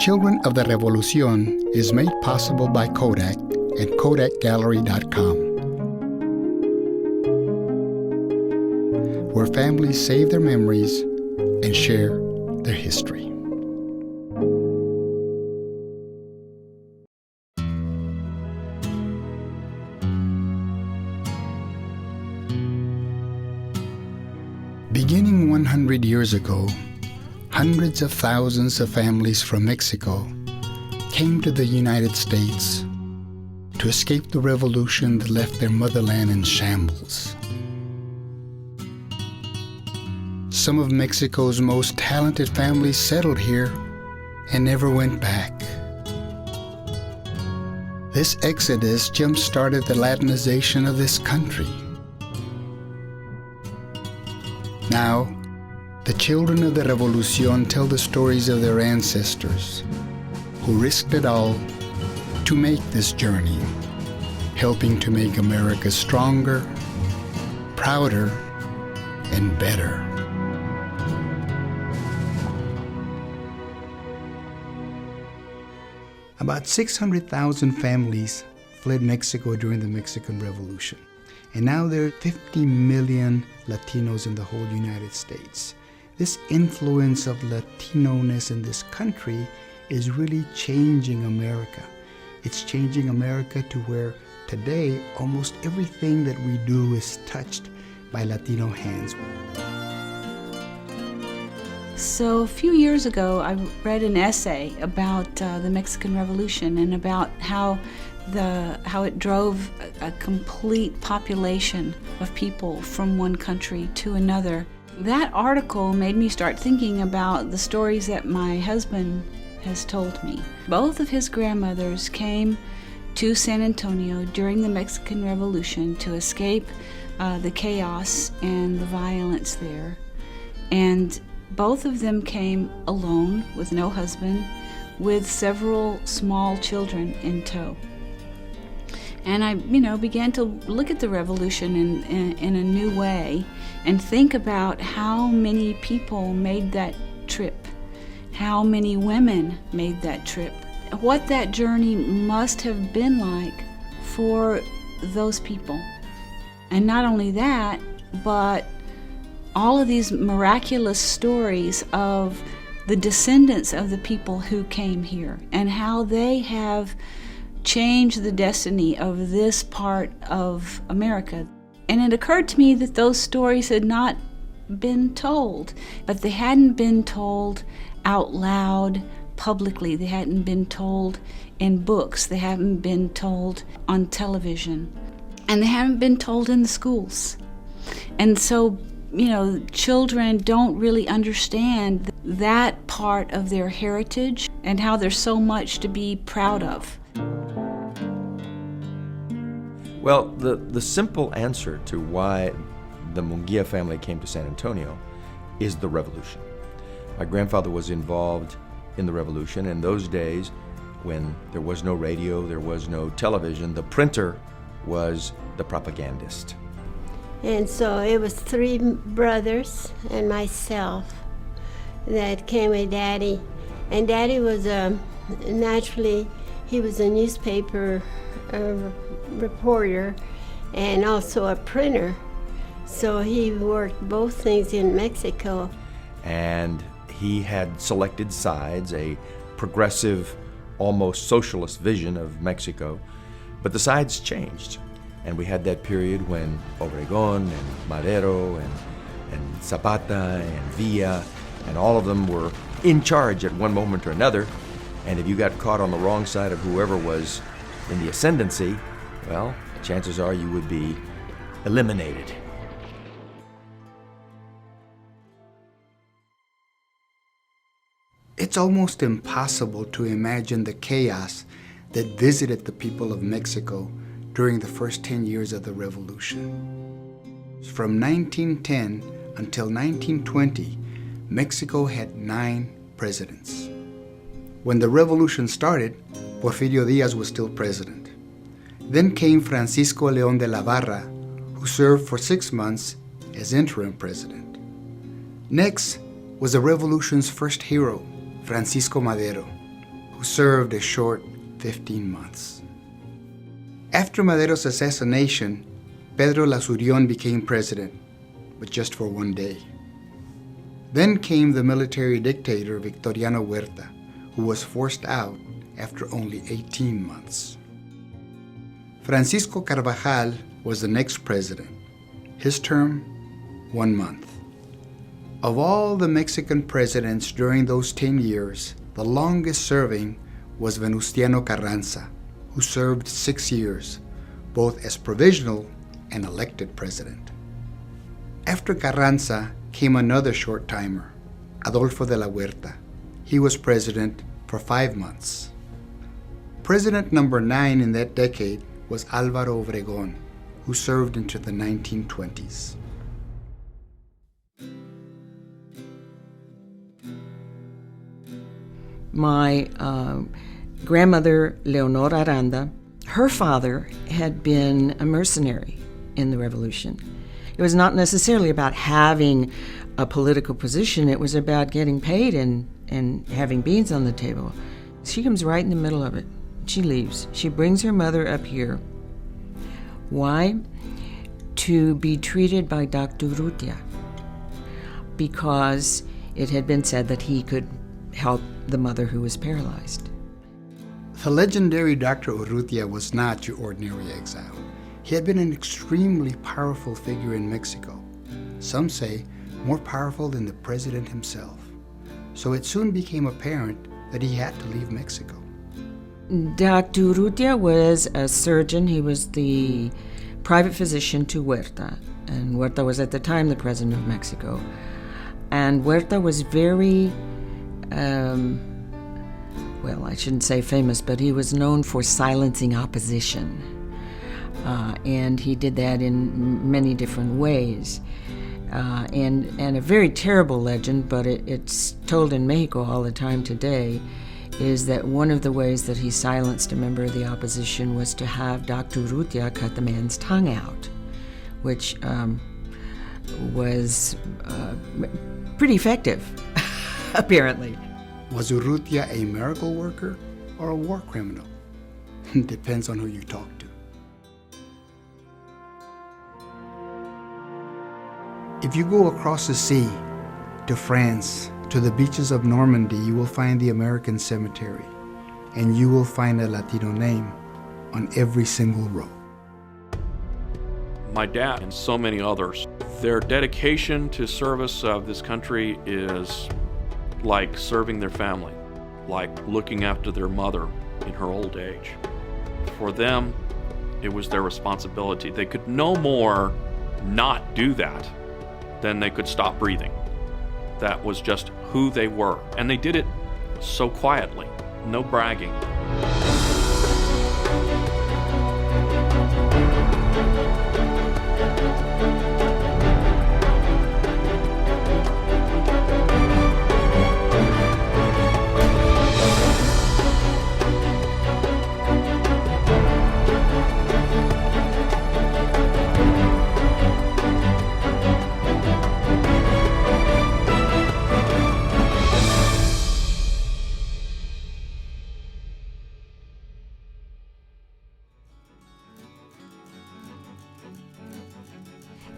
Children of the Revolucion is made possible by Kodak and KodakGallery.com, where families save their memories and share their history. Beginning 100 years ago, hundreds of thousands of families from Mexico came to the United States to escape the revolution that left their motherland in shambles. Some of Mexico's most talented families settled here and never went back. This exodus jump-started the Latinization of this country. Now, the children of the Revolucion tell the stories of their ancestors who risked it all to make this journey, helping to make America stronger, prouder, and better. About 600,000 families fled Mexico during the Mexican Revolution. And now there are 50 million Latinos in the whole United States. This influence of Latino-ness in this country is really changing America. It's changing America to where today almost everything that we do is touched by Latino hands. So a few years ago, I read an essay about the Mexican Revolution and about how it drove a complete population of people from one country to another. That article made me start thinking about the stories that my husband has told me. Both of his grandmothers came to San Antonio during the Mexican Revolution to escape the chaos and the violence there. And both of them came alone with no husband, with several small children in tow. And I, began to look at the revolution in a new way and think about how many people made that trip, how many women made that trip, what that journey must have been like for those people. And not only that, but all of these miraculous stories of the descendants of the people who came here and how they have changed the destiny of this part of America. And it occurred to me that those stories had not been told, but they hadn't been told out loud publicly. They hadn't been told in books. They haven't been told on television. And they haven't been told in the schools. And so, children don't really understand that part of their heritage and how there's so much to be proud of. Well, the simple answer to why the Munguia family came to San Antonio is the revolution. My grandfather was involved in the revolution. In those days, when there was no radio, there was no television, the printer was the propagandist. And so it was 3 brothers and myself that came with Daddy. And Daddy was naturally, he was a newspaper reporter and also a printer. So he worked both things in Mexico. And he had selected sides, a progressive, almost socialist vision of Mexico. But the sides changed. And we had that period when Obregón and Madero and Zapata and Villa and all of them were in charge at one moment or another. And if you got caught on the wrong side of whoever was in the ascendancy, well, chances are you would be eliminated. It's almost impossible to imagine the chaos that visited the people of Mexico during the first 10 years of the revolution. From 1910 until 1920, Mexico had 9 presidents. When the revolution started, Porfirio Díaz was still president. Then came Francisco León de la Barra, who served for 6 months as interim president. Next was the revolution's first hero, Francisco Madero. who served a short 15 months. After Madero's assassination, Pedro Lasurion became president, but just for one day. Then came the military dictator Victoriano Huerta, who was forced out after only 18 months. Francisco Carvajal was the next president. His term, 1 month. Of all the Mexican presidents during those 10 years, the longest serving was Venustiano Carranza, who served 6 years, both as provisional and elected president. After Carranza came another short-timer, Adolfo de la Huerta. He was president for 5 months. President number 9 in that decade was Álvaro Obregón, who served into the 1920s. My grandmother, Leonor Aranda, her father had been a mercenary in the revolution. It was not necessarily about having a political position, it was about getting paid and having beans on the table. She comes right in the middle of it. She leaves. She brings her mother up here. Why? To be treated by Dr. Urrutia, because it had been said that he could help the mother who was paralyzed. The legendary Dr. Urrutia was not your ordinary exile. He had been an extremely powerful figure in Mexico. Some say more powerful than the president himself. So it soon became apparent that he had to leave Mexico. Dr. Urrutia was a surgeon. He was the private physician to Huerta, and Huerta was at the time the president of Mexico. And Huerta was very, well, I shouldn't say famous, but he was known for silencing opposition. And he did that in many different ways. And a very terrible legend, but it's told in Mexico all the time today, is that one of the ways that he silenced a member of the opposition was to have Dr. Urrutia cut the man's tongue out, which was pretty effective, apparently. Was Urrutia a miracle worker or a war criminal? Depends on who you talk to. If you go across the sea to France, to the beaches of Normandy, you will find the American cemetery, and you will find a Latino name on every single row. My dad and so many others, their dedication to service of this country is like serving their family, like looking after their mother in her old age. For them, it was their responsibility. They could no more not do that than they could stop breathing. That was just who they were. And they did it so quietly, no bragging.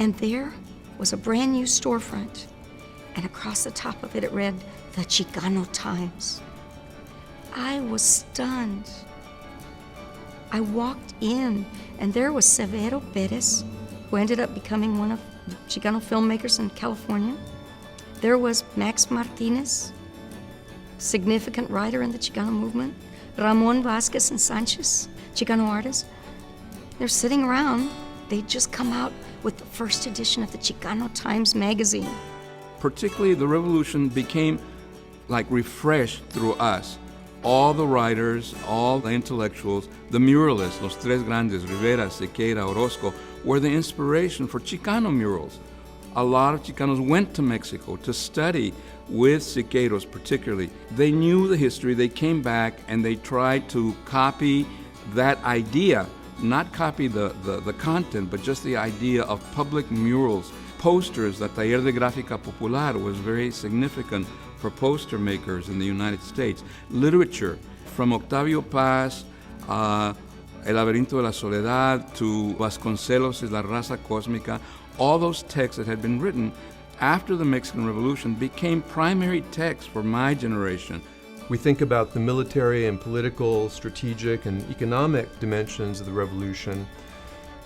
And there was a brand new storefront, and across the top of it, it read, "The Chicano Times." I was stunned. I walked in, and there was Severo Perez, who ended up becoming one of the Chicano filmmakers in California. There was Max Martinez, significant writer in the Chicano movement. Ramon Vasquez and Sanchez, Chicano artists. They're sitting around. They'd just come out with the first edition of the Chicano Times magazine. Particularly, the revolution became like refreshed through us. All the writers, all the intellectuals, the muralists, los tres grandes, Rivera, Sequeira, Orozco, were the inspiration for Chicano murals. A lot of Chicanos went to Mexico to study with Siqueiros particularly. They knew the history, they came back and they tried to copy that idea, not copy the content, but just the idea of public murals, posters. The Taller de Gráfica Popular was very significant for poster makers in the United States. Literature, From Octavio Paz, El laberinto de la soledad, to Vasconcelos' La raza cósmica, all those texts that had been written after the Mexican Revolution became primary texts for my generation. We think about the military and political, strategic, and economic dimensions of the revolution,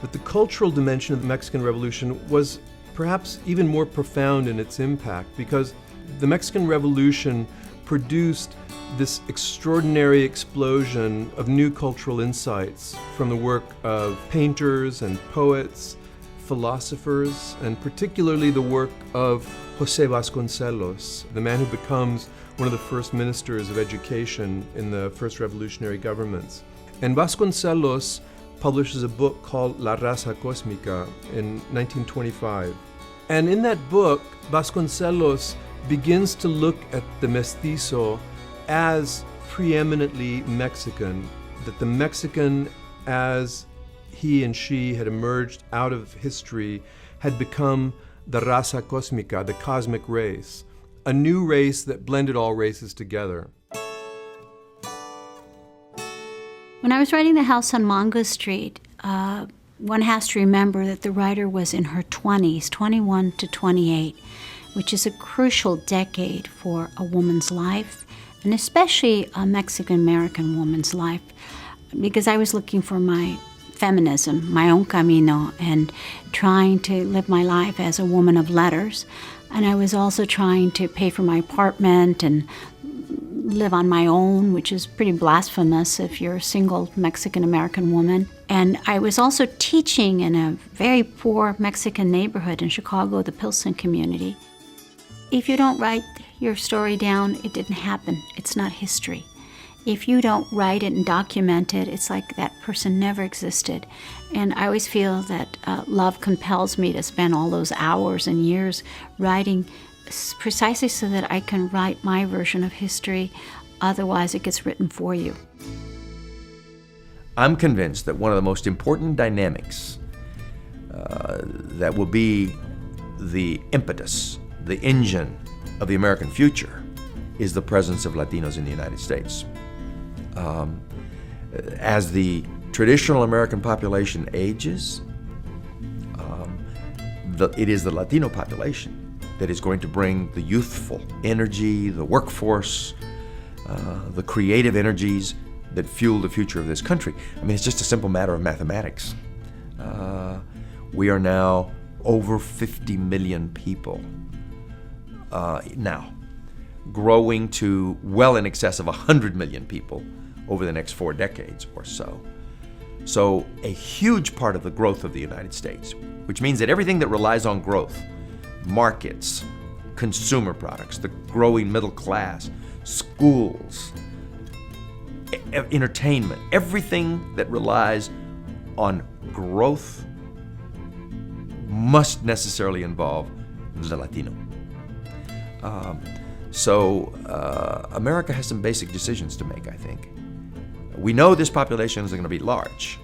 but the cultural dimension of the Mexican Revolution was perhaps even more profound in its impact, because the Mexican Revolution produced this extraordinary explosion of new cultural insights from the work of painters and poets, philosophers, and particularly the work of José Vasconcelos, the man who becomes one of the first ministers of education in the first revolutionary governments. And Vasconcelos publishes a book called La raza cósmica in 1925. And in that book, Vasconcelos begins to look at the mestizo as preeminently Mexican, that the Mexican, as he and she had emerged out of history, had become the raza cósmica, the cosmic race, a new race that blended all races together. When I was writing The House on Mongo Street, one has to remember that the writer was in her 20s, 21 to 28, which is a crucial decade for a woman's life, and especially a Mexican-American woman's life, because I was looking for my feminism, my own camino, and trying to live my life as a woman of letters. And I was also trying to pay for my apartment and live on my own, which is pretty blasphemous if you're a single Mexican-American woman. And I was also teaching in a very poor Mexican neighborhood in Chicago, the Pilsen community. If you don't write your story down, it didn't happen. It's not history. If you don't write it and document it, it's like that person never existed. And I always feel that love compels me to spend all those hours and years writing precisely so that I can write my version of history. Otherwise, it gets written for you. I'm convinced that one of the most important dynamics that will be the impetus, the engine of the American future, is the presence of Latinos in the United States. As the traditional American population ages, it is the Latino population that is going to bring the youthful energy, the workforce, the creative energies that fuel the future of this country. I mean, it's just a simple matter of mathematics. We are now over 50 million people now, growing to well in excess of 100 million people over the next 4 decades or so. So a huge part of the growth of the United States, which means that everything that relies on growth, markets, consumer products, the growing middle class, schools, entertainment, everything that relies on growth must necessarily involve the Latino. America has some basic decisions to make, I think. We know this population is going to be large,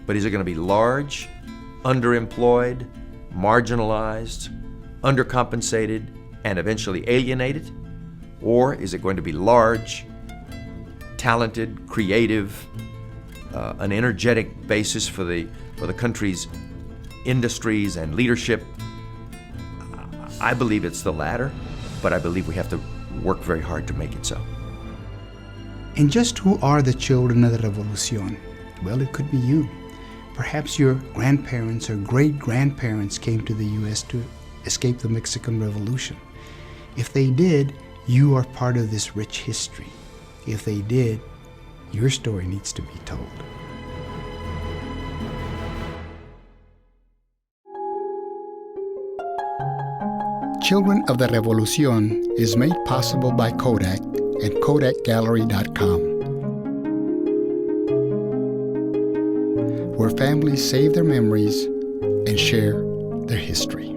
but is it going to be large, underemployed, marginalized, undercompensated, and eventually alienated? Or is it going to be large, talented, creative, an energetic basis for the country's industries and leadership? I believe it's the latter, but I believe we have to work very hard to make it so. And just who are the children of the Revolucion? Well, it could be you. Perhaps your grandparents or great-grandparents came to the U.S. to escape the Mexican Revolution. If they did, you are part of this rich history. If they did, your story needs to be told. Children of the Revolucion is made possible by Kodak and KodakGallery.com, where families save their memories and share their history.